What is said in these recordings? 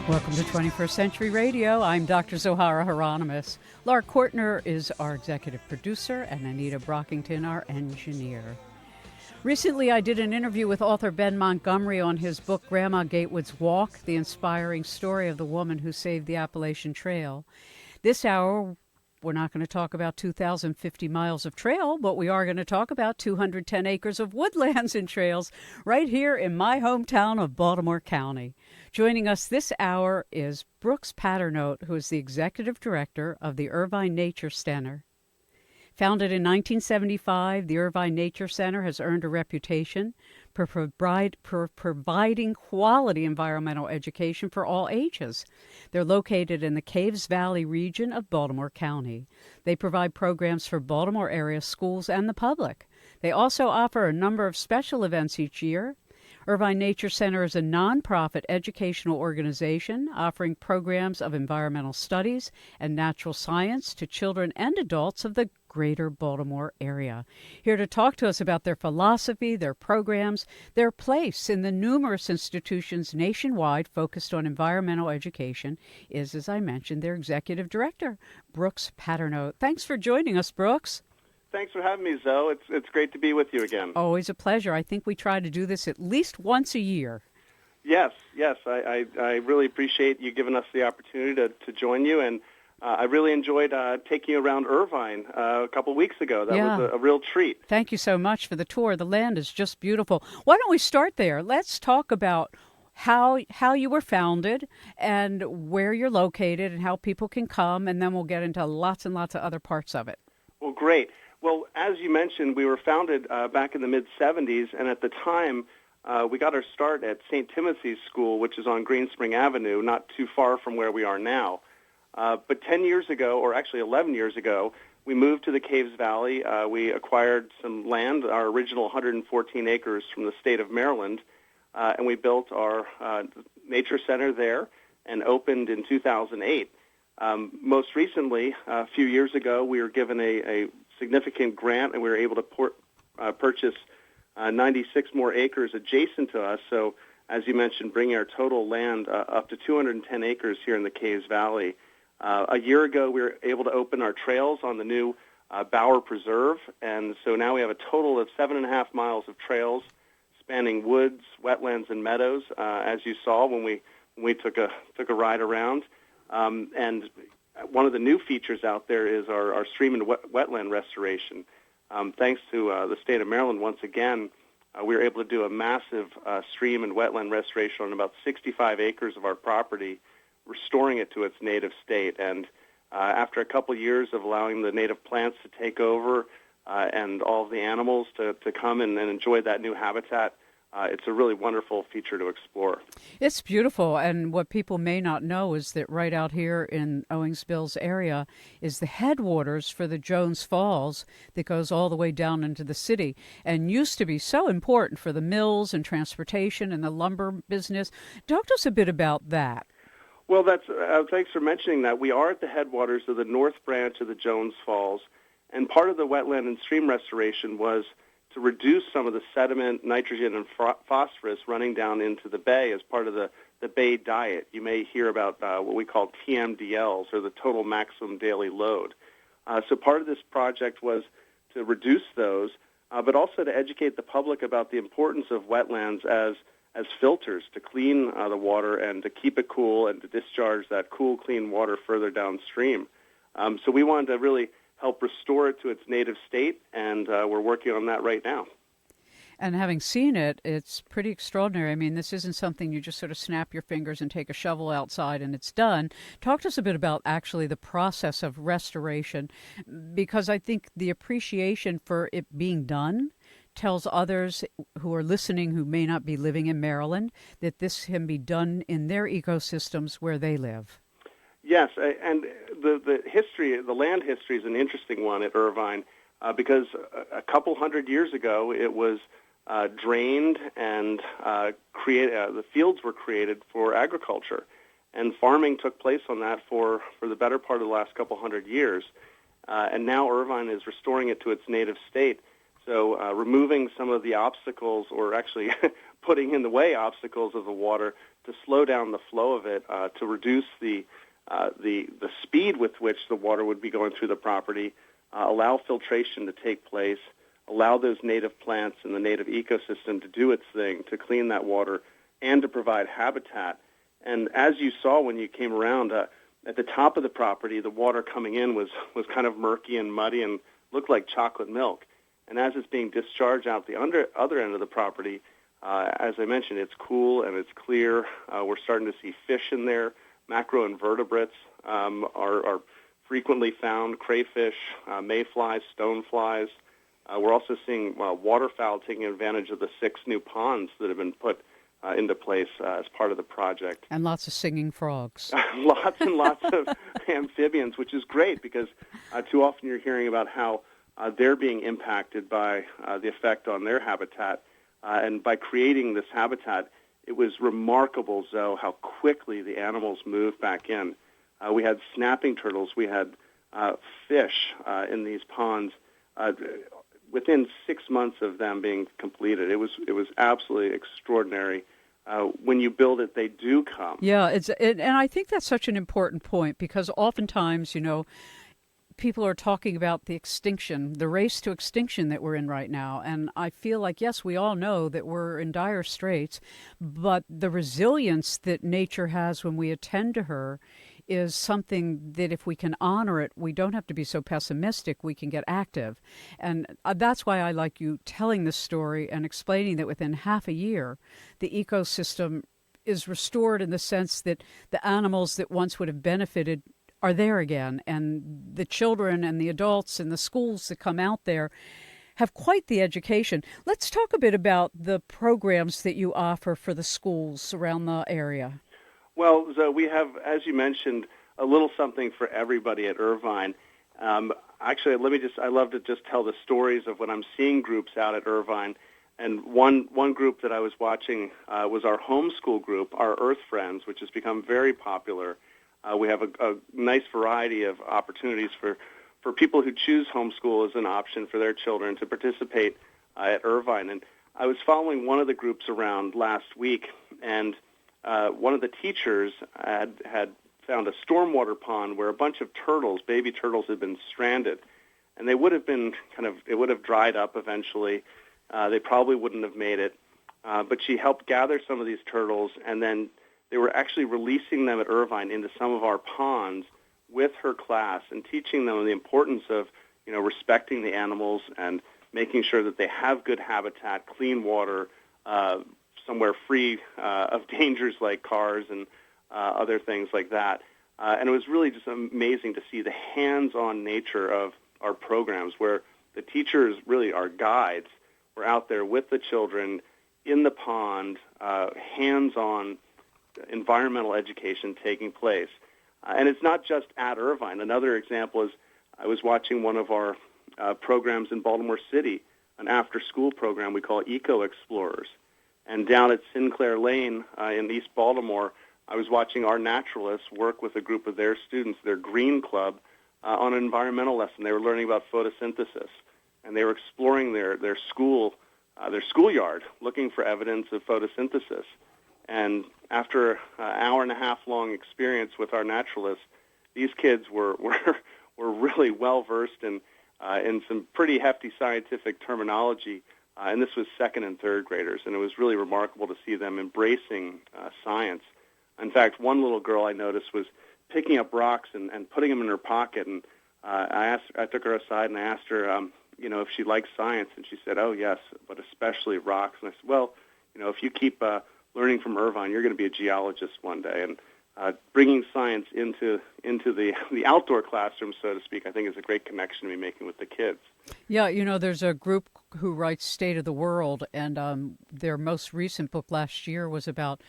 Welcome to 21st Century Radio. I'm Dr. Zohara Hieronimus. Laura Kortner is our executive producer, and Anita Brockington, our engineer. Recently, I did an interview with author Ben Montgomery on his book, Grandma Gatewood's Walk, the inspiring story of the woman who saved the Appalachian Trail. This hour, we're not going to talk about 2,050 miles of trail, but we are going to talk about 210 acres of woodlands and trails right here in my hometown of Baltimore County. Joining us this hour is Brooks Paternotte, who is the executive director of the Irvine Nature Center. Founded in 1975, the Irvine Nature Center has earned a reputation for providing quality environmental education for all ages. They're located in the Caves Valley region of Baltimore County. They provide programs for Baltimore area schools and the public. They also offer a number of special events each year. Irvine Nature Center is a nonprofit educational organization offering programs of environmental studies and natural science to children and adults of the greater Baltimore area. Here to talk to us about their philosophy, their programs, their place in the numerous institutions nationwide focused on environmental education is, as I mentioned, their executive director, Brooks Paternotte. Thanks for joining us, Brooks. Thanks for having me, Zoe. It's great to be with you again. Always a pleasure. I think we try to do this at least once a year. Yes. I really appreciate you giving us the opportunity to join you, and I really enjoyed taking you around Irvine a couple of weeks ago. That was a real treat. Thank you so much for the tour. The land is just beautiful. Why don't we start there? Let's talk about how you were founded and where you're located and how people can come, and then we'll get into lots and lots of other parts of it. Well, great. Well, as you mentioned, we were founded back in the mid-'70s, and at the time, we got our start at St. Timothy's School, which is on Green Spring Avenue, not too far from where we are now. But 10 years ago, or actually 11 years ago, we moved to the Caves Valley. We acquired some land, our original 114 acres from the state of Maryland, and we built our Nature Center there and opened in 2008. Most recently, a few years ago, we were given a significant grant, and we were able to purchase 96 more acres adjacent to us. So, as you mentioned, bringing our total land up to 210 acres here in the Caves Valley. A year ago, we were able to open our trails on the new Bower Preserve, and so now we have a total of 7.5 miles of trails spanning woods, wetlands, and meadows, as you saw when we took a ride around. And one of the new features out there is our stream and wetland restoration. Thanks to the state of Maryland, once again, we were able to do a massive stream and wetland restoration on about 65 acres of our property, restoring it to its native state. And after a couple years of allowing the native plants to take over and all of the animals to come and enjoy that new habitat, it's a really wonderful feature to explore. It's beautiful, and what people may not know is that right out here in Owings-Mills area is the headwaters for the Jones Falls that goes all the way down into the city and used to be so important for the mills and transportation and the lumber business. Talk to us a bit about that. Well, thanks for mentioning that. We are at the headwaters of the North Branch of the Jones Falls, and part of the wetland and stream restoration was to reduce some of the sediment, nitrogen, and phosphorus running down into the bay as part of the bay diet. You may hear about what we call TMDLs, or the total maximum daily load. So part of this project was to reduce those, but also to educate the public about the importance of wetlands as filters to clean the water and to keep it cool and to discharge that cool, clean water further downstream. So we wanted to really help restore it to its native state, and we're working on that right now. And having seen it, it's pretty extraordinary. I mean, this isn't something you just sort of snap your fingers and take a shovel outside and it's done. Talk to us a bit about actually the process of restoration, because I think the appreciation for it being done tells others who are listening who may not be living in Maryland that this can be done in their ecosystems where they live. Yes, and the history, the land history is an interesting one at Irvine because a couple hundred years ago it was drained and the fields were created for agriculture, and farming took place on that for the better part of the last couple hundred years. And now Irvine is restoring it to its native state. So removing some of the obstacles, or actually putting in the way obstacles of the water to slow down the flow of it, to reduce the speed with which the water would be going through the property, allow filtration to take place, allow those native plants and the native ecosystem to do its thing, to clean that water, and to provide habitat. And as you saw when you came around, at the top of the property, the water coming in was kind of murky and muddy and looked like chocolate milk. And as it's being discharged out the other end of the property, as I mentioned, it's cool and it's clear. We're starting to see fish in there. Macroinvertebrates are frequently found, crayfish, mayflies, stoneflies. We're also seeing waterfowl taking advantage of the 6 new ponds that have been put into place as part of the project. And lots of singing frogs. Lots and lots of amphibians, which is great because too often you're hearing about how they're being impacted by the effect on their habitat. And by creating this habitat, it was remarkable, Zoe, how quickly the animals moved back in. We had snapping turtles. We had fish in these ponds. Within 6 months of them being completed, it was absolutely extraordinary. When you build it, they do come. Yeah, and I think that's such an important point because oftentimes, people are talking about the extinction, the race to extinction that we're in right now. And I feel like, yes, we all know that we're in dire straits, but the resilience that nature has when we attend to her is something that if we can honor it, we don't have to be so pessimistic, we can get active. And that's why I like you telling this story and explaining that within half a year, the ecosystem is restored in the sense that the animals that once would have benefited are there again, and the children and the adults and the schools that come out there have quite the education. Let's talk a bit about the programs that you offer for the schools around the area. Well, Zoe, we have, as you mentioned, a little something for everybody at Irvine. Actually, I love to just tell the stories of when I'm seeing groups out at Irvine. And one group that I was watching was our homeschool group, our Earth Friends, which has become very popular. We have a nice variety of opportunities for people who choose homeschool as an option for their children to participate at Irvine. And I was following one of the groups around last week, and one of the teachers had found a stormwater pond where a bunch of turtles, baby turtles, had been stranded. And they would have been it would have dried up eventually. They probably wouldn't have made it. But she helped gather some of these turtles, and then they were actually releasing them at Irvine into some of our ponds with her class and teaching them the importance of, respecting the animals and making sure that they have good habitat, clean water, somewhere free of dangers like cars and other things like that. And it was really just amazing to see the hands-on nature of our programs where the teachers, really our guides, were out there with the children in the pond, hands-on environmental education taking place. And it's not just at Irvine. Another example is I was watching one of our programs in Baltimore City, an after-school program we call Eco Explorers. And down at Sinclair Lane in East Baltimore, I was watching our naturalists work with a group of their students, their Green Club, on an environmental lesson. They were learning about photosynthesis, and they were exploring their schoolyard, looking for evidence of photosynthesis. And after an hour and a half long experience with our naturalists, these kids were really well versed in some pretty hefty scientific terminology. And this was second and third graders, and it was really remarkable to see them embracing science. In fact, one little girl I noticed was picking up rocks and putting them in her pocket. And I took her aside and I asked her, if she likes science, and she said, "Oh yes, but especially rocks." And I said, "Well, if you keep learning from Irvine, you're going to be a geologist one day." And bringing science into the outdoor classroom, so to speak, I think is a great connection to be making with the kids. Yeah, there's a group who writes State of the World, and their most recent book last year was about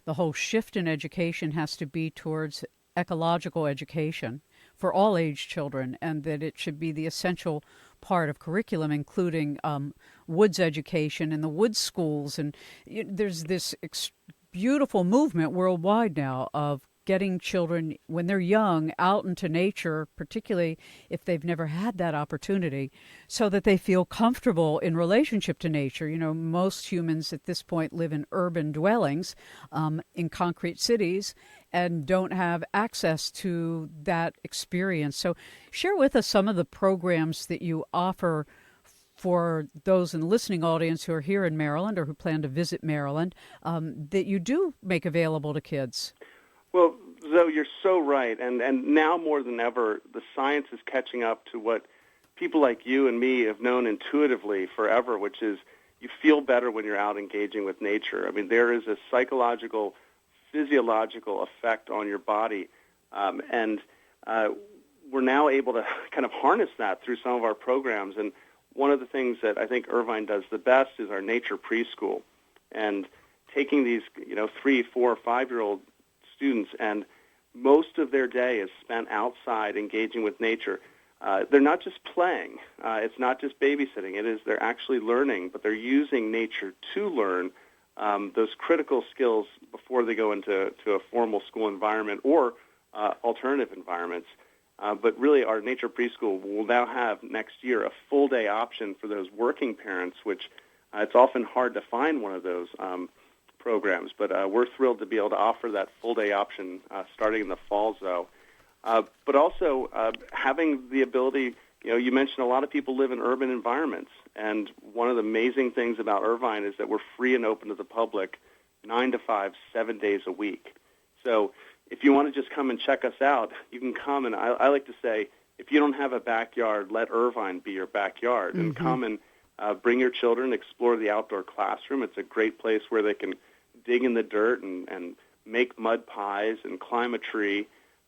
the whole shift in education has to be towards ecological education for all age children, and that it should be the essential part of curriculum, including woods education in the woods schools. And there's this beautiful movement worldwide now of getting children, when they're young, out into nature, particularly if they've never had that opportunity, so that they feel comfortable in relationship to nature. You know, most humans at this point live in urban dwellings, in concrete cities, and don't have access to that experience. So share with us some of the programs that you offer for those in the listening audience who are here in Maryland or who plan to visit Maryland, that you do make available to kids. Well, Zoe, you're so right. And now more than ever, the science is catching up to what people like you and me have known intuitively forever, which is you feel better when you're out engaging with nature. I mean, there is a psychological, physiological effect on your body. And we're now able to kind of harness that through some of our programs. And one of the things that I think Irvine does the best is our nature preschool, and taking these 3, 4, 5-year-old students, and most of their day is spent outside engaging with nature. They're not just playing. It's not just babysitting. They're actually learning, but they're using nature to learn those critical skills before they go into a formal school environment or alternative environments. But really, our nature preschool will now have next year a full-day option for those working parents, which it's often hard to find one of those programs. But we're thrilled to be able to offer that full-day option starting in the fall, though. But also having the ability, you mentioned a lot of people live in urban environments. And one of the amazing things about Irvine is that we're free and open to the public 9 to 5, 7 days a week. So if you want to just come and check us out, you can come. And I like to say, if you don't have a backyard, let Irvine be your backyard. And come and bring your children, explore the outdoor classroom. It's a great place where they can dig in the dirt and make mud pies and climb a tree.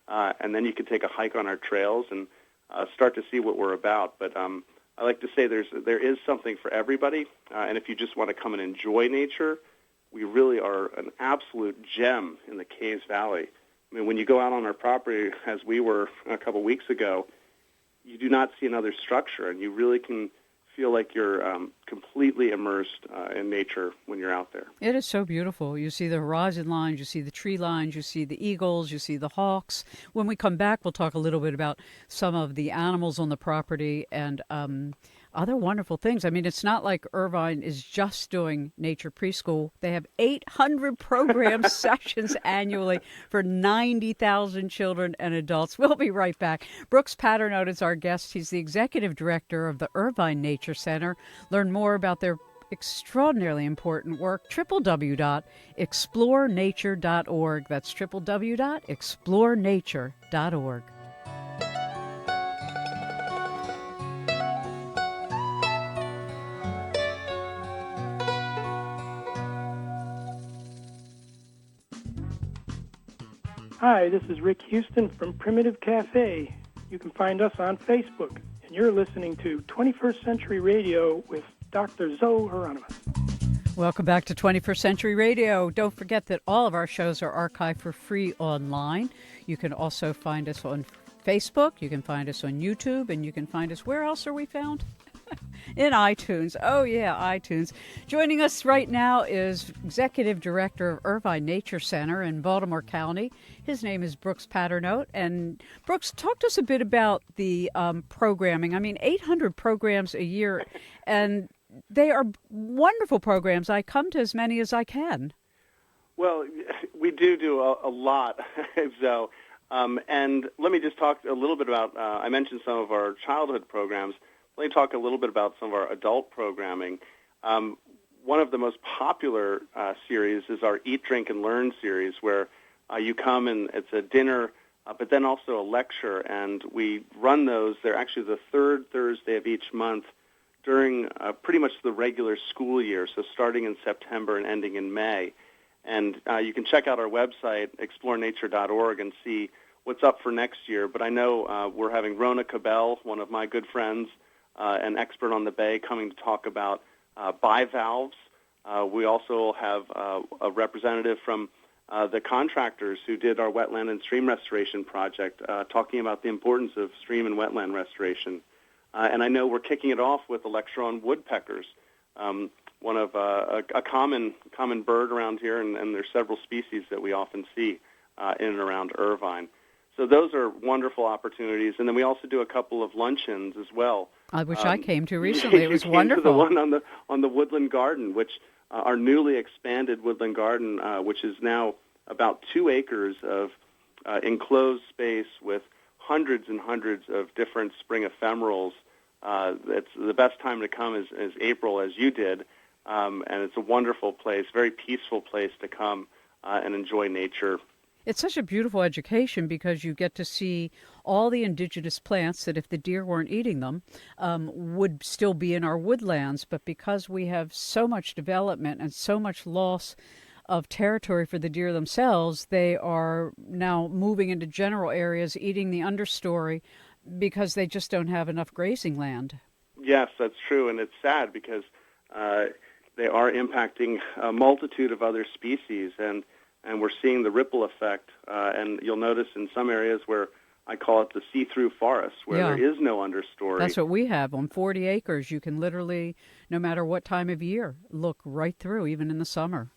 And then you can take a hike on our trails and start to see what we're about. But I like to say there is something for everybody. And if you just want to come and enjoy nature, we really are an absolute gem in the Caves Valley. I mean, when you go out on our property, as we were a couple weeks ago, you do not see another structure, and you really can feel like you're completely immersed in nature when you're out there. It is so beautiful. You see the horizon lines, you see the tree lines, you see the eagles, you see the hawks. When we come back, we'll talk a little bit about some of the animals on the property and other wonderful things. I mean, it's not like Irvine is just doing nature preschool. They have 800 program sessions annually for 90,000 children and adults. We'll be right back. Brooks Paternotte is our guest. He's the executive director of the Irvine Nature Center. Learn more about their extraordinarily important work, www.explorenature.org. That's www.explorenature.org. Hi, this is Rick Houston from Primitive Cafe. You can find us on Facebook, and you're listening to 21st Century Radio with Dr. Zohara Hieronimus. Welcome back to 21st Century Radio. Don't forget that all of our shows are archived for free online. You can also find us on Facebook, you can find us on YouTube, and you can find us, where else are we found? In iTunes. Oh, yeah, iTunes. Joining us right now is Executive Director of Irvine Nature Center in Baltimore County. His name is Brooks Paternotte. And Brooks, talk to us a bit about the programming. I mean, 800 programs a year, and they are wonderful programs. I come to as many as I can. Well, we do a lot, so. And let me just talk a little bit about, I mentioned some of our childhood programs. Let me talk a little bit about some of our adult programming. One of the most popular series is our Eat, Drink, and Learn series, where you come and it's a dinner, but then also a lecture, and we run those. They're actually the third Thursday of each month during pretty much the regular school year, so starting in September and ending in May. And you can check out our website, explorenature.org, and see what's up for next year. But I know we're having Rona Cabell, one of my good friends, an expert on the Bay, coming to talk about bivalves. We also have a representative from the contractors who did our wetland and stream restoration project, talking about the importance of stream and wetland restoration. And I know we're kicking it off with a lecture on woodpeckers, one of a common bird around here, and there's several species that we often see. in and around Irvine. So those are wonderful opportunities. And then we also do a couple of luncheons as well. I wish I came to recently. It was wonderful. To the one on the Woodland Garden, which our newly expanded Woodland Garden, which is now about 2 acres of enclosed space with hundreds and hundreds of different spring ephemerals. It's the best time to come is April, as you did, and it's a wonderful place, very peaceful place to come and enjoy nature. It's such a beautiful education because you get to see all the indigenous plants that if the deer weren't eating them would still be in our woodlands. But because we have so much development and so much loss of territory for the deer themselves, they are now moving into general areas, eating the understory because they just don't have enough grazing land. Yes, that's true, and it's sad because they are impacting a multitude of other species, and we're seeing the ripple effect, and you'll notice in some areas where I call it the see-through forest, where there is no understory. That's what we have. On 40 acres, you can literally, no matter what time of year, look right through, even in the summer.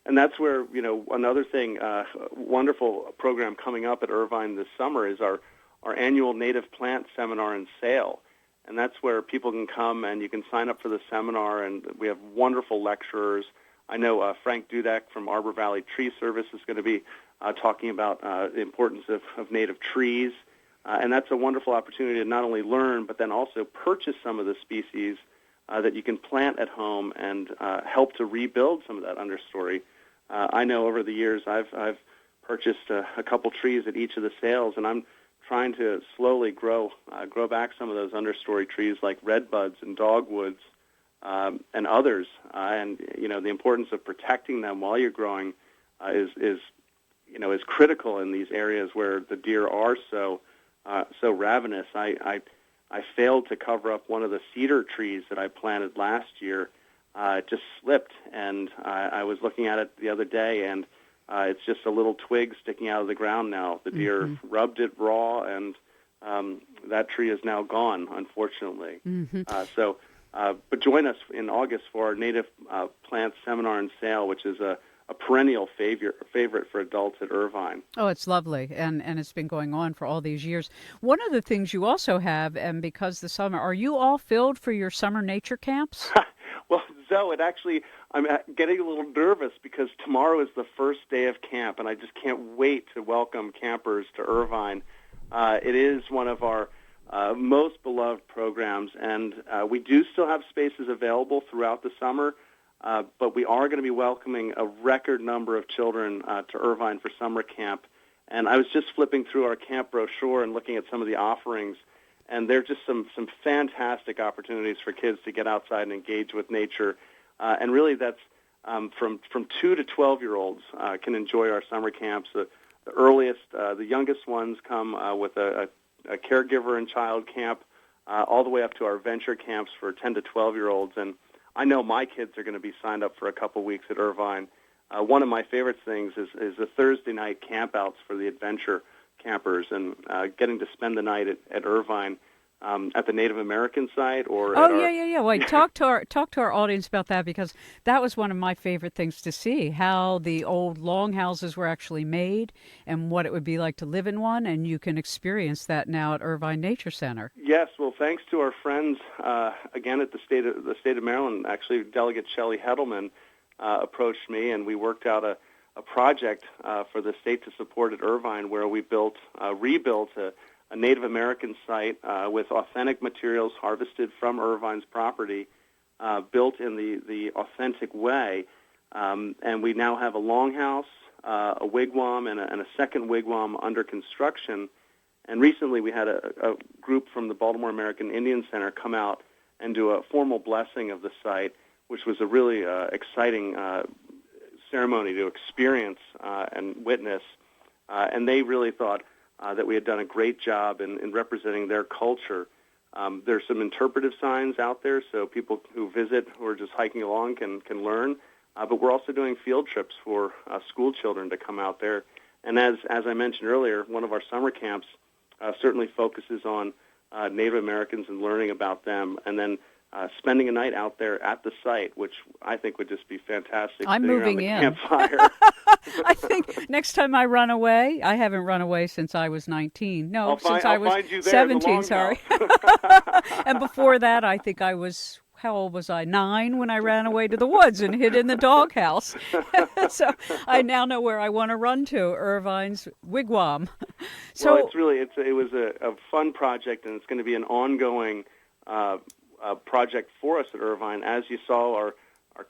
And that's where, another thing, wonderful program coming up at Irvine this summer is our annual native plant seminar and sale. And that's where people can come and you can sign up for the seminar, and we have wonderful lecturers. I know Frank Dudek from Arbor Valley Tree Service is going to be talking about the importance of native trees. And that's a wonderful opportunity to not only learn, but then also purchase some of the species that you can plant at home and help to rebuild some of that understory. I know over the years I've purchased a couple trees at each of the sales, and I'm trying to slowly grow back some of those understory trees like redbuds and dogwoods and others. And the importance of protecting them while you're growing is critical in these areas where the deer are so ravenous. I failed to cover up one of the cedar trees that I planted last year. It just slipped, and I was looking at it the other day, and it's just a little twig sticking out of the ground now. The deer rubbed it raw, and that tree is now gone, unfortunately. But join us in August for our native plant seminar and sale, which is a perennial favorite for adults at Irvine. Oh, it's lovely, and it's been going on for all these years. One of the things you also have, and because the summer, are you all filled for your summer nature camps? Well, Zoe, I'm getting a little nervous because tomorrow is the first day of camp, and I just can't wait to welcome campers to Irvine. It is one of our most beloved programs, and we do still have spaces available throughout the summer, but we are going to be welcoming a record number of children to Irvine for summer camp. And I was just flipping through our camp brochure and looking at some of the offerings, and there are just some fantastic opportunities for kids to get outside and engage with nature. And really that's from 2 to 12-year-olds can enjoy our summer camps. The youngest ones come with a caregiver and child camp, all the way up to our venture camps for 10 to 12-year-olds. And I know my kids are going to be signed up for a couple weeks at Irvine. One of my favorite things is the Thursday night campouts for the adventure campers, and getting to spend the night at Irvine at the Native American site or yeah. Wait, talk to our audience about that, because that was one of my favorite things to see, how the old longhouses were actually made and what it would be like to live in one, and you can experience that now at Irvine Nature Center. Yes, well, thanks to our friends again at the state of Maryland. Actually, Delegate Shelley Heddleman approached me, and we worked out a project for the state to support at Irvine, where we rebuilt a Native American site with authentic materials harvested from Irvine's property, built in the authentic way. And we now have a longhouse, a wigwam, and a second wigwam under construction. And recently we had a group from the Baltimore American Indian Center come out and do a formal blessing of the site, which was a really exciting ceremony to experience and witness. And they really thought that we had done a great job in representing their culture. There's some interpretive signs out there, so people who visit who are just hiking along can learn. But we're also doing field trips for school children to come out there. And as I mentioned earlier, one of our summer camps certainly focuses on Native Americans and learning about them. And then spending a night out there at the site, which I think would just be fantastic. I'm sitting moving around the in. Campfire. I think next time I run away, I haven't run away since I was 19. No, since I was find you there 17, in the sorry. And before that, I think I was, how old was I? 9 when I ran away to the woods and hid in the doghouse. So I now know where I want to run to, Irvine's wigwam. So Well, it was a fun project, and it's going to be an ongoing project for us at Irvine. As you saw, our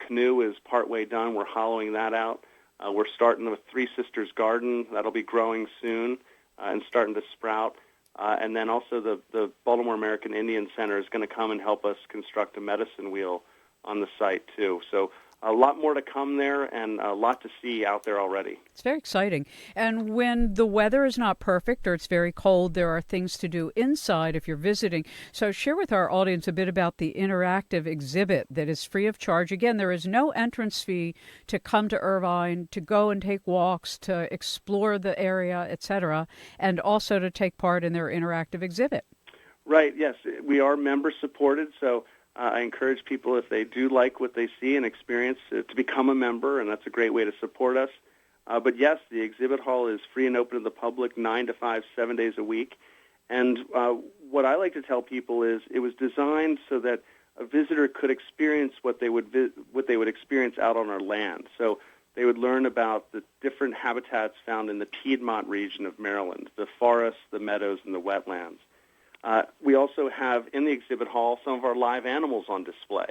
canoe is partway done. We're hollowing that out. We're starting with Three Sisters Garden. That'll be growing soon and starting to sprout. And then also the Baltimore American Indian Center is going to come and help us construct a medicine wheel on the site, too. So a lot more to come there and a lot to see out there already. it's very exciting. And when the weather is not perfect or it's very cold, there are things to do inside if you're visiting. So share with our audience a bit about the interactive exhibit that is free of charge. Again, there is no entrance fee to come to Irvine, to go and take walks, to explore the area, etc., and also to take part in their interactive exhibit. Right, yes. We are member-supported, so I encourage people, if they do like what they see and experience, to become a member, and that's a great way to support us. But yes, the exhibit hall is free and open to the public 9 to 5, 7 days a week. And what I like to tell people is it was designed so that a visitor could experience what they would experience out on our land. So they would learn about the different habitats found in the Piedmont region of Maryland, the forests, the meadows, and the wetlands. We also have in the exhibit hall some of our live animals on display,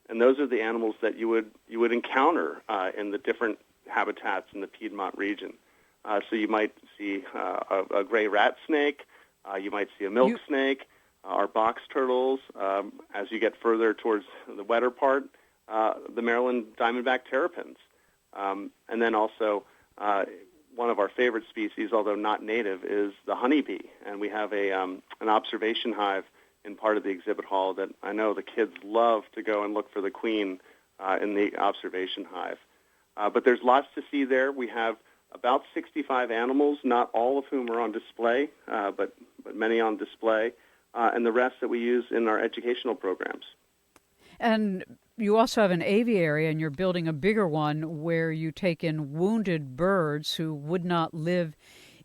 and those are the animals that you would encounter in the different habitats in the Piedmont region. So you might see a gray rat snake, you might see a milk snake, our box turtles. As you get further towards the wetter part, the Maryland diamondback terrapins, and then also one of our favorite species, although not native, is the honeybee. And we have an observation hive in part of the exhibit hall that I know the kids love to go and look for the queen in the observation hive. But there's lots to see there. We have about 65 animals, not all of whom are on display, but many on display, and the rest that we use in our educational programs. And you also have an aviary, and you're building a bigger one where you take in wounded birds who would not live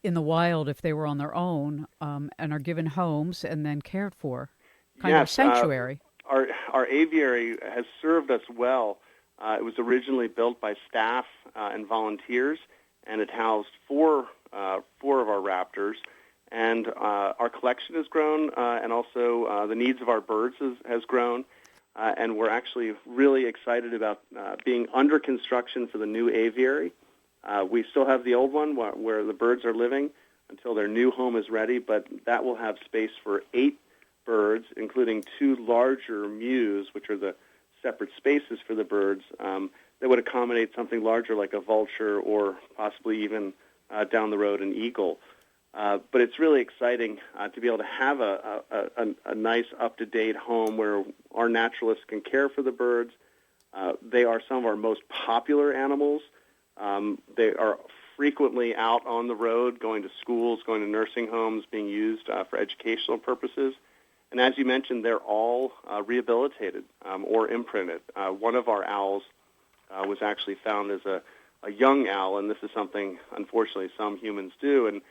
in the wild if they were on their own, and are given homes and then cared for, kind of sanctuary. Our aviary has served us well. It was originally built by staff and volunteers, and it housed four of our raptors. And our collection has grown, and also the needs of our birds has grown. And we're actually really excited about being under construction for the new aviary. We still have the old one where the birds are living until their new home is ready, but that will have space for 8 birds, including 2 larger mews, which are the separate spaces for the birds, that would accommodate something larger like a vulture or possibly even down the road an eagle. But it's really exciting to be able to have a nice, up-to-date home where our naturalists can care for the birds. They are some of our most popular animals. They are frequently out on the road, going to schools, going to nursing homes, being used for educational purposes. And as you mentioned, they're all rehabilitated or imprinted. One of our owls was actually found as a young owl, and this is something, unfortunately, some humans do, and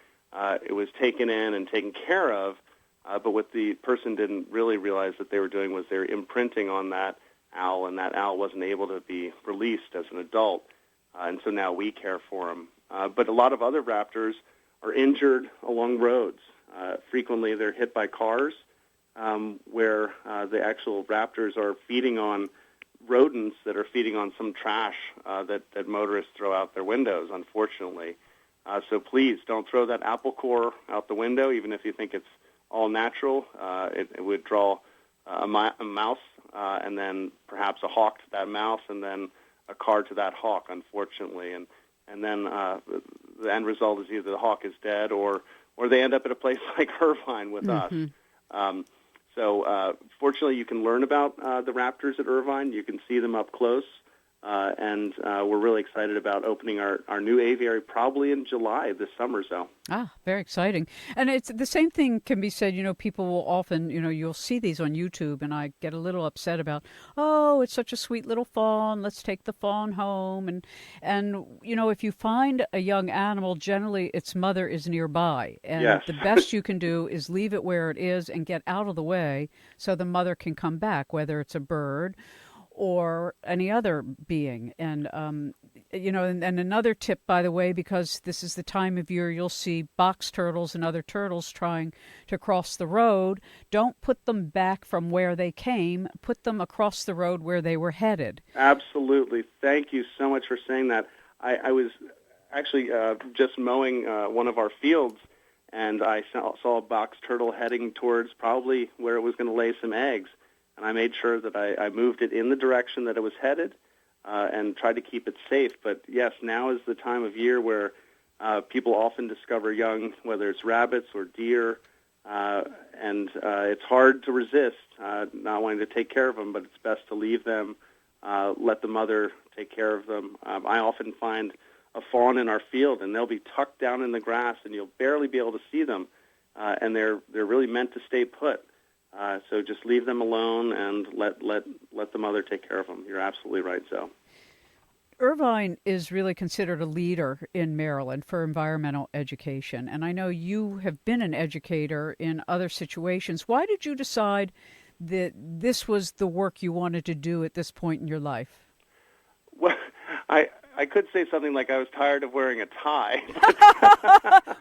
it was taken in and taken care of, but what the person didn't really realize that they were doing was they were imprinting on that owl, and that owl wasn't able to be released as an adult, and so now we care for them. But a lot of other raptors are injured along roads. Frequently they're hit by cars where the actual raptors are feeding on rodents that are feeding on some trash that motorists throw out their windows, unfortunately. So please don't throw that apple core out the window, even if you think it's all natural. It would draw a mouse and then perhaps a hawk to that mouse and then a car to that hawk, unfortunately. And then the end result is either the hawk is dead or they end up at a place like Irvine with us. So fortunately, you can learn about the raptors at Irvine. You can see them up close. and we're really excited about opening our new aviary probably in July this summer, so. Ah, very exciting. And it's the same thing can be said, people will often, you'll see these on YouTube and I get a little upset about, oh, it's such a sweet little fawn. Let's take the fawn home. And if you find a young animal, generally its mother is nearby. And Yes. the best you can do is leave it where it is and get out of the way so the mother can come back, whether it's a bird or any other being. And, and another tip, by the way, because this is the time of year you'll see box turtles and other turtles trying to cross the road. Don't put them back from where they came. Put them across the road where they were headed. Absolutely. Thank you so much for saying that. I was actually just mowing one of our fields, and I saw a box turtle heading towards probably where it was going to lay some eggs. And I made sure that I moved it in the direction that it was headed and tried to keep it safe. But yes, now is the time of year where people often discover young, whether it's rabbits or deer, and it's hard to resist not wanting to take care of them, but it's best to leave them, let the mother take care of them. I often find a fawn in our field, and they'll be tucked down in the grass, and you'll barely be able to see them, and they're really meant to stay put. So just leave them alone and let the mother take care of them. You're absolutely right, Zoe. Irvine is really considered a leader in Maryland for environmental education. And I know you have been an educator in other situations. Why did you decide that this was the work you wanted to do at this point in your life? Well, I could say something like I was tired of wearing a tie.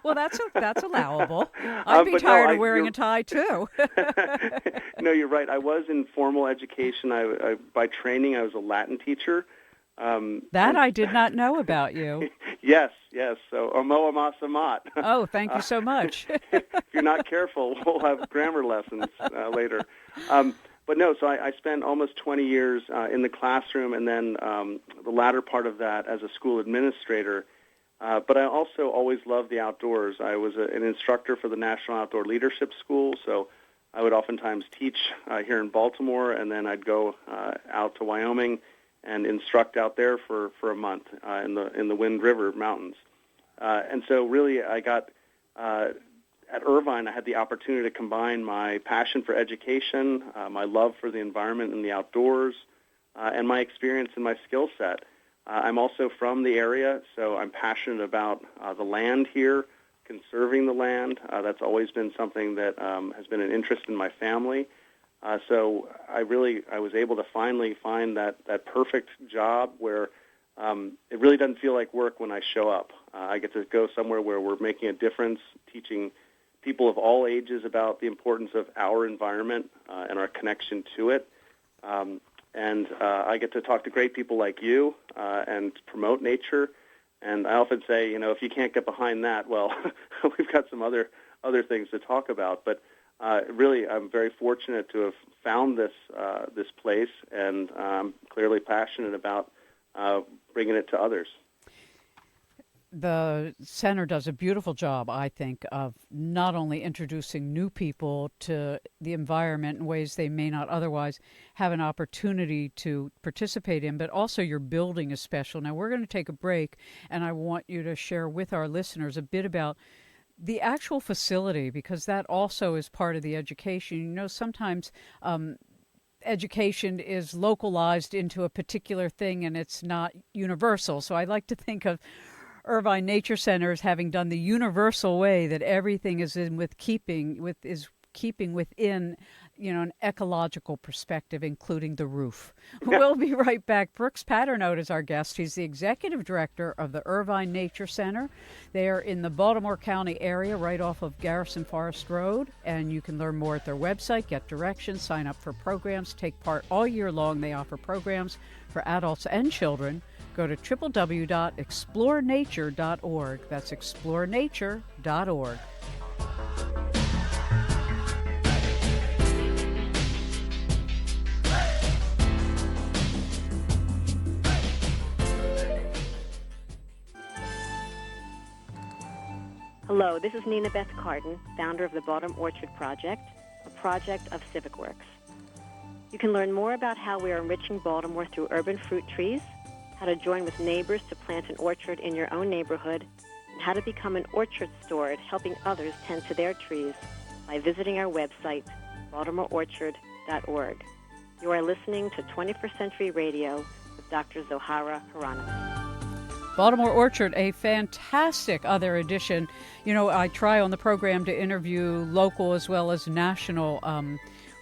Well, that's allowable. I'd be tired of wearing a tie, too. No, you're right. I was in formal education. By training, I was a Latin teacher. I did not know about you. Yes. So, omoa masa mat. Oh, thank you so much. If you're not careful, we'll have grammar lessons later. But no, so I spent almost 20 years in the classroom, and then the latter part of that as a school administrator. But I also always loved the outdoors. I was an instructor for the National Outdoor Leadership School, so I would oftentimes teach here in Baltimore, and then I'd go out to Wyoming and instruct out there for a month in the Wind River Mountains. And so really I got... At Irvine, I had the opportunity to combine my passion for education, my love for the environment and the outdoors, and my experience and my skill set. I'm also from the area, so I'm passionate about the land here, conserving the land. That's always been something that has been an interest in my family. So I was able to finally find that perfect job where it really doesn't feel like work when I show up. I get to go somewhere where we're making a difference, teaching people of all ages about the importance of our environment and our connection to it. And I get to talk to great people like you and promote nature. And I often say, if you can't get behind that, well, we've got some other things to talk about. But really, I'm very fortunate to have found this place, and I'm clearly passionate about bringing it to others. The center does a beautiful job, I think, of not only introducing new people to the environment in ways they may not otherwise have an opportunity to participate in, but also your building is special. Now, we're going to take a break, and I want you to share with our listeners a bit about the actual facility, because that also is part of the education. Sometimes education is localized into a particular thing, and it's not universal. So I like to think of Irvine Nature Center as having done the universal way that everything is keeping within, an ecological perspective, including the roof. Yeah. We'll be right back. Brooks Paternotte is our guest. He's the executive director of the Irvine Nature Center. They are in the Baltimore County area, right off of Garrison Forest Road, and you can learn more at their website, get directions, sign up for programs, take part all year long. They offer programs for adults and children. Go to www.explorenature.org. That's explorenature.org. Hello, this is Nina Beth Carden, founder of the Bottom Orchard Project, a project of Civic Works. You can learn more about how we are enriching Baltimore through urban fruit trees, how to join with neighbors to plant an orchard in your own neighborhood, and how to become an orchard steward, helping others tend to their trees by visiting our website, baltimoreorchard.org. You are listening to 21st Century Radio with Dr. Zohara Hieronimus. Baltimore Orchard, a fantastic other edition. You know, I try on the program to interview local as well as national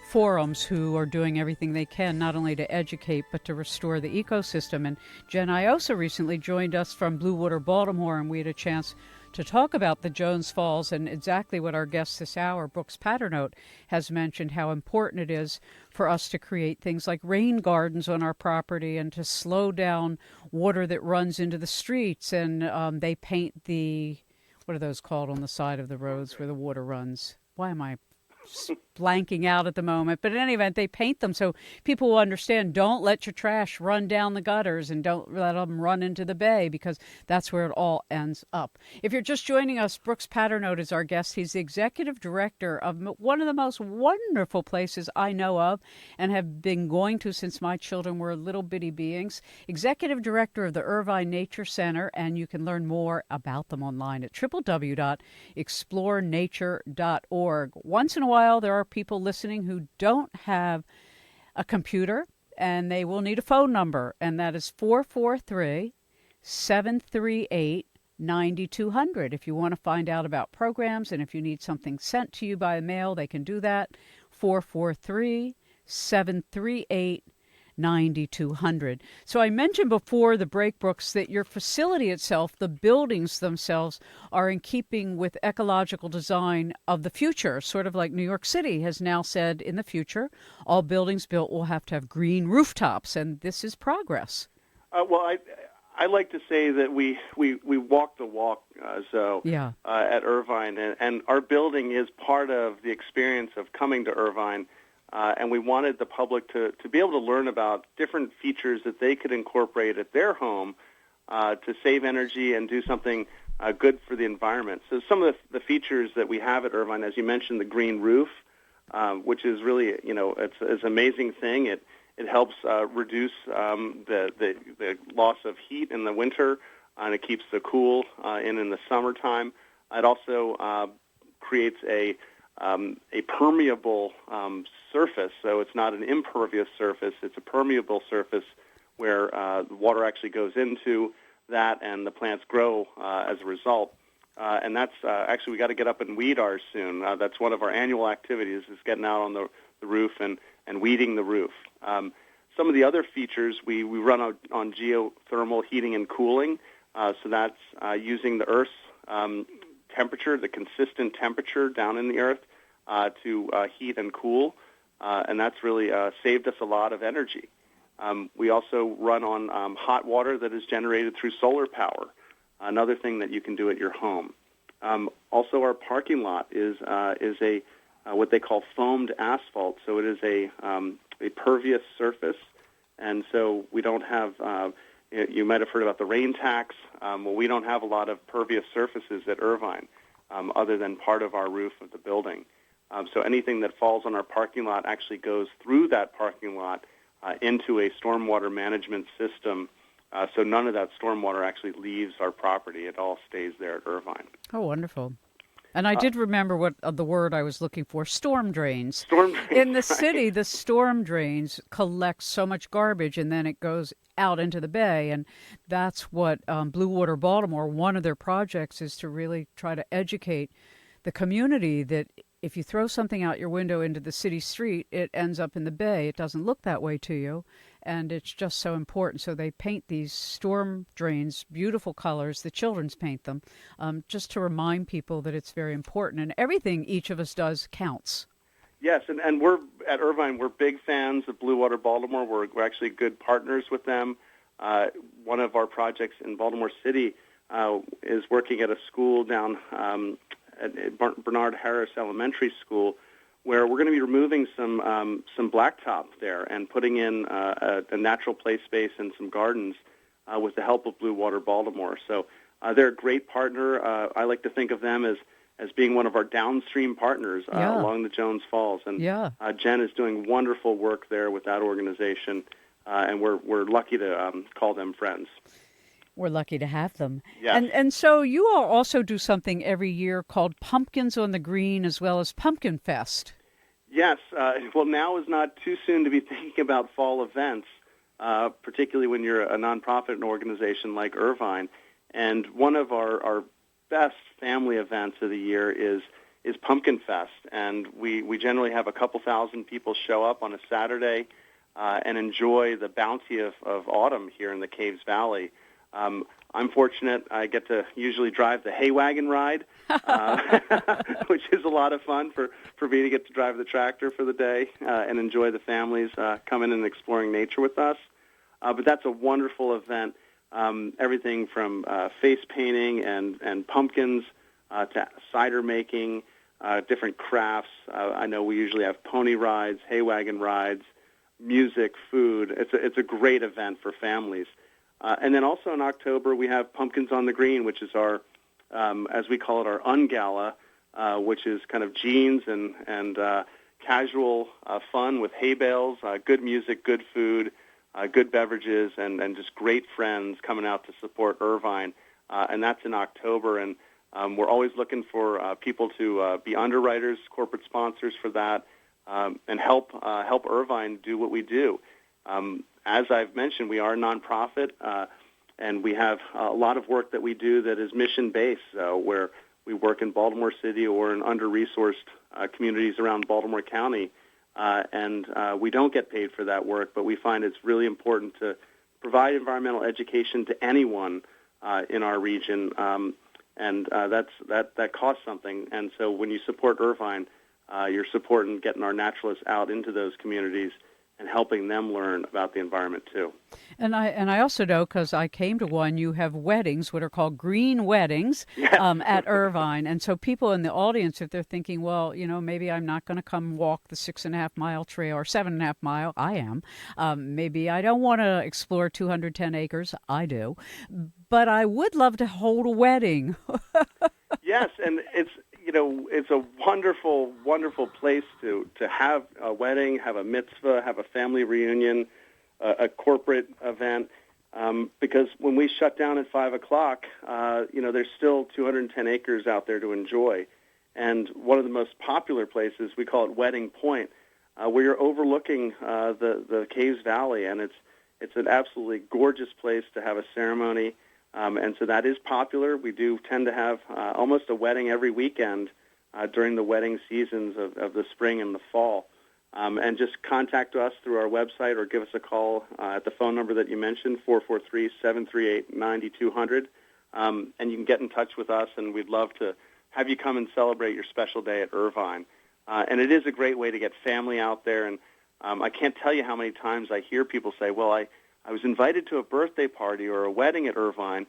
forums who are doing everything they can, not only to educate, but to restore the ecosystem. And Jen Iosa recently joined us from Blue Water, Baltimore, and we had a chance to talk about the Jones Falls and exactly what our guest this hour, Brooks Paternotte, has mentioned, how important it is for us to create things like rain gardens on our property and to slow down water that runs into the streets. And they paint what are those called on the side of the roads where the water runs? Why am I blanking out at the moment? But in any event, they paint them so people will understand, don't let your trash run down the gutters and don't let them run into the bay, because that's where it all ends up. If you're just joining us, Brooks Paternotte is our guest. He's the executive director of one of the most wonderful places I know of and have been going to since my children were little bitty beings. Executive director of the Irvine Nature Center, and you can learn more about them online at www.explorenature.org. Once in a while, there are people listening who don't have a computer, and they will need a phone number, and that is 443-738-9200. If you want to find out about programs and if you need something sent to you by mail, they can do that. 443-738-9200. So I mentioned before the break, Brooks, that your facility itself, the buildings themselves, are in keeping with ecological design of the future, sort of like New York City has now said in the future, all buildings built will have to have green rooftops, and this is progress. Well, I like to say that we walk the walk, at Irvine, and our building is part of the experience of coming to Irvine. And we wanted the public to be able to learn about different features that they could incorporate at their home to save energy and do something good for the environment. So some of the features that we have at Irvine, as you mentioned, the green roof, which is really, it's an amazing thing. It helps reduce the loss of heat in the winter, and it keeps the cool in the summertime. It also creates a permeable surface, so it's not an impervious surface. It's a permeable surface where the water actually goes into that and the plants grow as a result. And that's actually, we got to get up and weed ours soon. That's one of our annual activities, is getting out on the roof and weeding the roof. Some of the other features, we run on geothermal heating and cooling. So that's using the Earth's temperature, the consistent temperature down in the earth, to heat and cool, and that's really saved us a lot of energy. We also run on hot water that is generated through solar power, another thing that you can do at your home. Also, our parking lot is a what they call foamed asphalt, so it is a pervious surface, and so we don't have you might have heard about the rain tax. Well, we don't have a lot of pervious surfaces at Irvine, other than part of our roof of the building. So anything that falls on our parking lot actually goes through that parking lot into a stormwater management system. So none of that stormwater actually leaves our property. It all stays there at Irvine. Oh, wonderful. And I did remember what the word I was looking for, storm drains. Storm drains. In the city, the storm drains collect so much garbage, and then it goes out into the bay. And that's what Blue Water Baltimore, one of their projects, is to really try to educate the community that if you throw something out your window into the city street, it ends up in the bay. It doesn't look that way to you, and it's just so important. So they paint these storm drains, beautiful colors. The children's paint them, just to remind people that it's very important. And everything each of us does counts. Yes, and we're at Irvine, we're big fans of Blue Water Baltimore. We're actually good partners with them. One of our projects in Baltimore City is working at a school down at Bernard Harris Elementary School, where we're going to be removing some blacktop there and putting in a natural play space and some gardens with the help of Blue Water Baltimore. So they're a great partner. I like to think of them as being one of our downstream partners along the Jones Falls. And Jen is doing wonderful work there with that organization. and we're lucky to call them friends. We're lucky to have them. Yes. And so you all also do something every year called Pumpkins on the Green as well as Pumpkin Fest. Yes. Well, now is not too soon to be thinking about fall events, particularly when you're a nonprofit and organization like Irvine. And one of our best family events of the year is Pumpkin Fest. And we generally have a couple thousand people show up on a Saturday and enjoy the bounty of autumn here in the Caves Valley. I'm fortunate. I get to usually drive the hay wagon ride, which is a lot of fun for me to get to drive the tractor for the day and enjoy the families coming and exploring nature with us. But that's a wonderful event. Everything from face painting and pumpkins to cider making, different crafts. I know we usually have pony rides, hay wagon rides, music, food. It's a great event for families. And then also in October, we have Pumpkins on the Green, which is our, as we call it, our ungala, which is kind of jeans and casual fun with hay bales, good music, good food, good beverages, and just great friends coming out to support Irvine. And that's in October. And we're always looking for people to be underwriters, corporate sponsors for that, and help Irvine do what we do. As I've mentioned, we are a nonprofit, and we have a lot of work that we do that is mission-based, where we work in Baltimore City or in under-resourced communities around Baltimore County, and we don't get paid for that work, but we find it's really important to provide environmental education to anyone in our region, and that costs something. And so when you support Irvine, you're supporting getting our naturalists out into those communities and helping them learn about the environment too. And I also know, because I came to one, you have weddings, what are called green weddings, at Irvine. And so people in the audience, if they're thinking, well, maybe I'm not going to come walk the 6.5 mile trail or 7.5 mile, I am. Maybe I don't want to explore 210 acres, I do. But I would love to hold a wedding. Yes, and it's a wonderful, wonderful place to have a wedding, have a mitzvah, have a family reunion, a corporate event, because when we shut down at 5 o'clock, there's still 210 acres out there to enjoy. And one of the most popular places, we call it Wedding Point, where you're overlooking the Caves Valley, and it's an absolutely gorgeous place to have a ceremony. And so that is popular. We do tend to have almost a wedding every weekend during the wedding seasons of the spring and the fall. And just contact us through our website or give us a call at the phone number that you mentioned, 443-738-9200. And you can get in touch with us, and we'd love to have you come and celebrate your special day at Irvine. And it is a great way to get family out there. And I can't tell you how many times I hear people say, well, I was invited to a birthday party or a wedding at Irvine,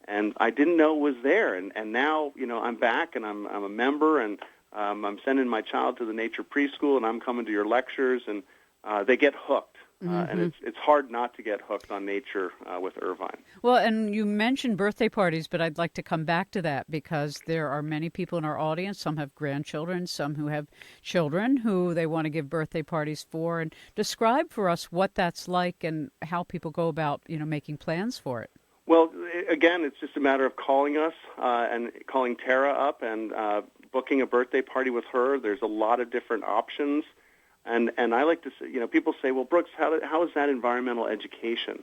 and I didn't know it was there. And now, I'm back, and I'm a member, and I'm sending my child to the nature preschool, and I'm coming to your lectures, and they get hooked. And it's hard not to get hooked on nature with Irvine. Well, and you mentioned birthday parties, but I'd like to come back to that because there are many people in our audience. Some have grandchildren, some who have children who they want to give birthday parties for. And describe for us what that's like and how people go about, making plans for it. Well, again, it's just a matter of calling us and calling Tara up and booking a birthday party with her. There's a lot of different options. And I like to say, people say, well, Brooks, how is that environmental education?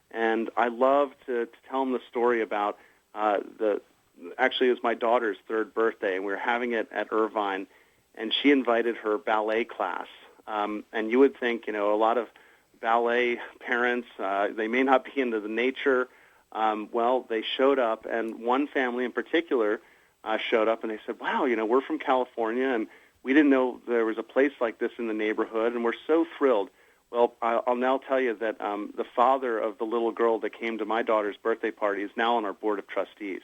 And I love to tell them the story about actually it was my daughter's 3rd birthday, and we were having it at Irvine, and she invited her ballet class. And you would think, a lot of ballet parents, they may not be into the nature. Well, they showed up, and one family in particular showed up, and they said, wow, we're from California, and we didn't know there was a place like this in the neighborhood, and we're so thrilled. Well, I'll now tell you that the father of the little girl that came to my daughter's birthday party is now on our board of trustees.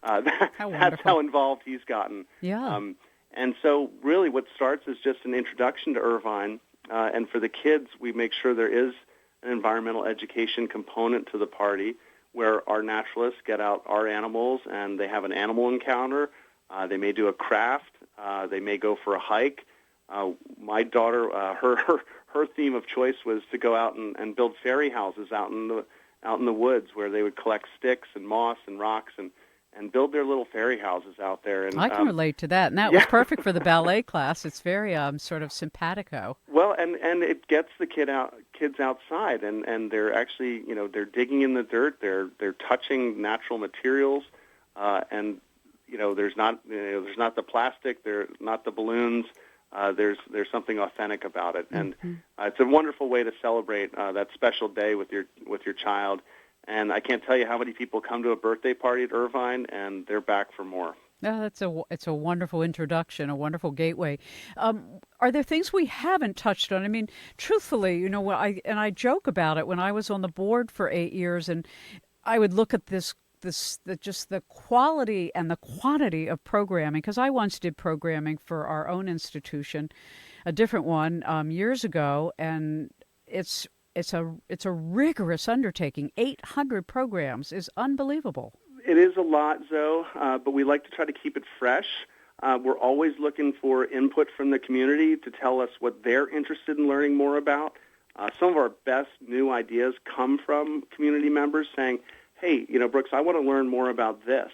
That's how involved he's gotten. Yeah. And so really what starts is just an introduction to Irvine, and for the kids, we make sure there is an environmental education component to the party where our naturalists get out our animals, and they have an animal encounter. They may do a craft. They may go for a hike. My daughter, her her theme of choice was to go out and build fairy houses out in the woods, where they would collect sticks and moss and rocks and build their little fairy houses out there. And I can relate to that, and that was perfect for the ballet class. It's very sort of simpatico. Well, and it gets the kids outside, and they're actually, they're digging in the dirt, they're touching natural materials, and there's not the plastic, there's not the balloons. There's something authentic about it, and it's a wonderful way to celebrate that special day with your child. And I can't tell you how many people come to a birthday party at Irvine, and they're back for more. No, it's a wonderful introduction, a wonderful gateway. Are there things we haven't touched on? I mean, truthfully, I joke about it when I was on the board for 8 years, and I would look at just the quality and the quantity of programming, because I once did programming for our own institution, a different one, years ago, and it's a rigorous undertaking. 800 programs is unbelievable. It is a lot, Zoe, but we like to try to keep it fresh. We're always looking for input from the community to tell us what they're interested in learning more about. Some of our best new ideas come from community members saying, hey, Brooks, I want to learn more about this.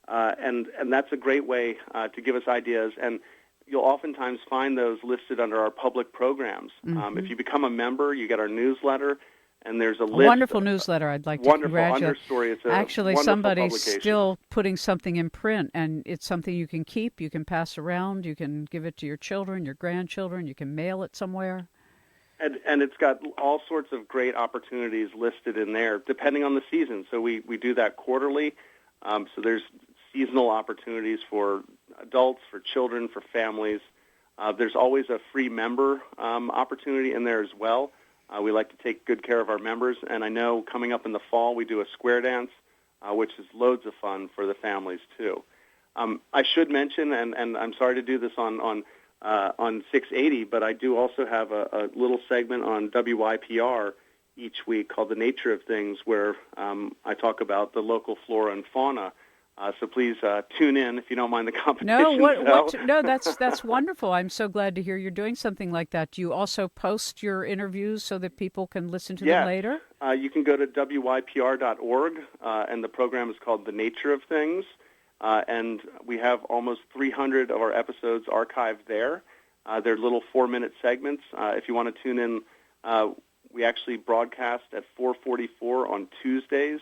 And that's a great way to give us ideas. And you'll oftentimes find those listed under our public programs. If you become a member, you get our newsletter, and there's a list. Wonderful newsletter. I'd like to congratulate. Understory. It's a Actually, somebody's publication. Still putting something in print, and it's something you can keep, you can pass around, you can give it to your children, your grandchildren, you can mail it somewhere. And it's got all sorts of great opportunities listed in there, depending on the season. So we do that quarterly. So there's seasonal opportunities for adults, for children, for families. There's always a free member opportunity in there as well. We like to take good care of our members. And I know coming up in the fall, we do a square dance, which is loads of fun for the families, too. I should mention, and I'm sorry to do this on 680, but I do also have a little segment on WYPR each week called The Nature of Things, where I talk about the local flora and fauna. So please tune in if you don't mind the competition. No, that's wonderful. I'm so glad to hear you're doing something like that. Do you also post your interviews so that people can listen to them later? You can go to wypr.org, and the program is called The Nature of Things. And we have almost 300 of our episodes archived there. They're little 4-minute segments. If you want to tune in, we actually broadcast at 4:44 on Tuesdays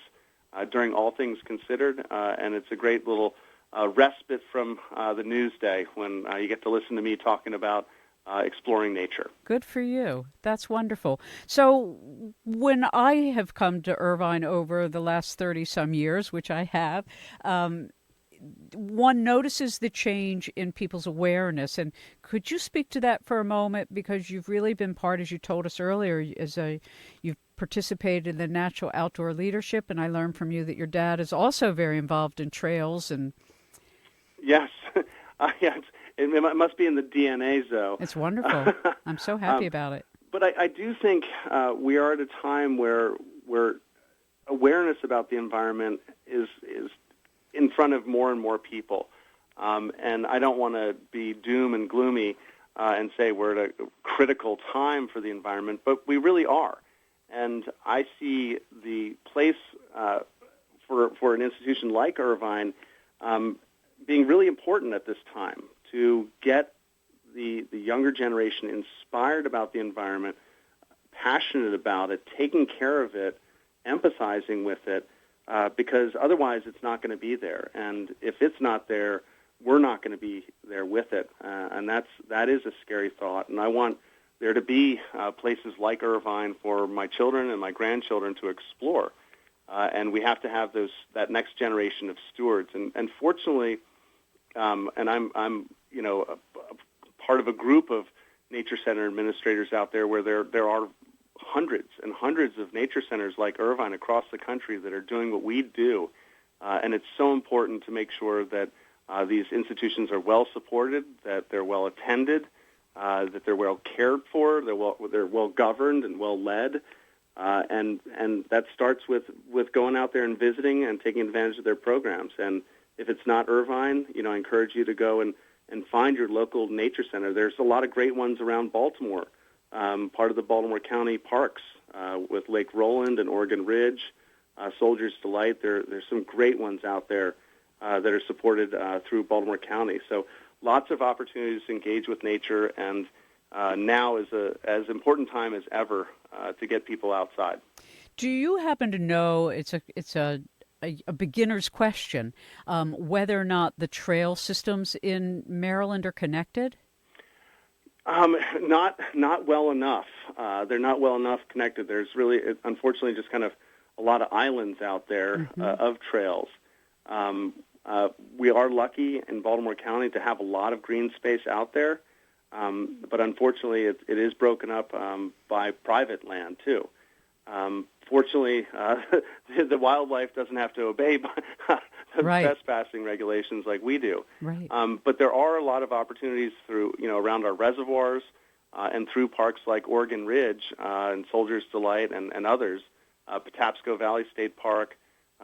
during All Things Considered, and it's a great little respite from the news day when you get to listen to me talking about exploring nature. Good for you. That's wonderful. So when I have come to Irvine over the last 30-some years, which I have, one notices the change in people's awareness. And could you speak to that for a moment? Because you've really been part, as you told us earlier, you've participated in the natural outdoor leadership, and I learned from you that your dad is also very involved in trails. And yes, it must be in the DNA, Zoe. It's wonderful. I'm so happy about it. But I do think we are at a time where awareness about the environment is in front of more and more people. And I don't want to be doom and gloomy and say we're at a critical time for the environment, but we really are. And I see the place for an institution like Irvine being really important at this time to get the younger generation inspired about the environment, passionate about it, taking care of it, empathizing with it, because otherwise it's not going to be there. And if it's not there, we're not going to be there with it. And that is a scary thought. And I want there to be places like Irvine for my children and my grandchildren to explore. And we have to have that next generation of stewards. And fortunately, and I'm a part of a group of nature center administrators out there where there are hundreds and hundreds of nature centers like Irvine across the country that are doing what we do. And it's so important to make sure that these institutions are well supported, that they're well attended, that they're well cared for, they're well governed and well led. And that starts with going out there and visiting and taking advantage of their programs. And if it's not Irvine, I encourage you to go and find your local nature center. There's a lot of great ones around Baltimore. part of the Baltimore County parks with Lake Roland and Oregon Ridge, Soldier's Delight. There's some great ones out there that are supported through Baltimore County. So lots of opportunities to engage with nature, and now is as important time as ever to get people outside. Do you happen to know, it's a beginner's question, whether or not the trail systems in Maryland are connected? Not well enough. They're not well enough connected. There's really, unfortunately, just kind of a lot of islands out there of trails. We are lucky in Baltimore County to have a lot of green space out there, but unfortunately, it is broken up by private land too. Fortunately, the wildlife doesn't have to obey trespassing regulations like we do. Right. But there are a lot of opportunities through, around our reservoirs and through parks like Oregon Ridge and Soldier's Delight and others. Patapsco Valley State Park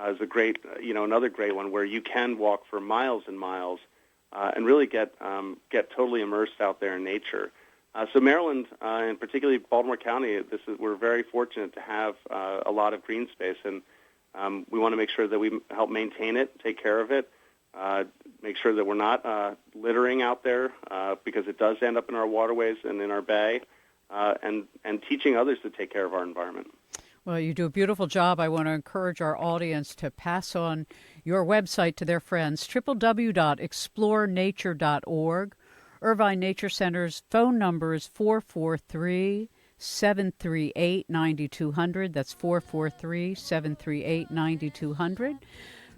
is a great, another great one where you can walk for miles and miles and really get totally immersed out there in nature. So Maryland, and particularly Baltimore County, we're very fortunate to have a lot of green space, and we want to make sure that we help maintain it, take care of it, make sure that we're not littering out there because it does end up in our waterways and in our bay, and teaching others to take care of our environment. Well, you do a beautiful job. I want to encourage our audience to pass on your website to their friends, www.explorenature.org. Irvine Nature Center's phone number is 443-738-9200. That's 443-738-9200.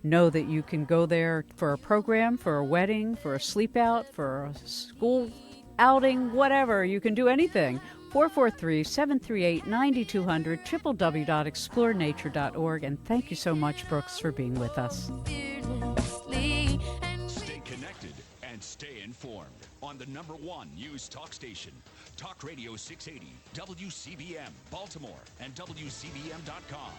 Know that you can go there for a program, for a wedding, for a sleep out, for a school outing, whatever. You can do anything. 443-738-9200, www.explorenature.org. And thank you so much, Brooks, for being with us. Stay connected and stay informed on the #1 news talk station, Talk Radio 680, WCBM, Baltimore, and WCBM.com.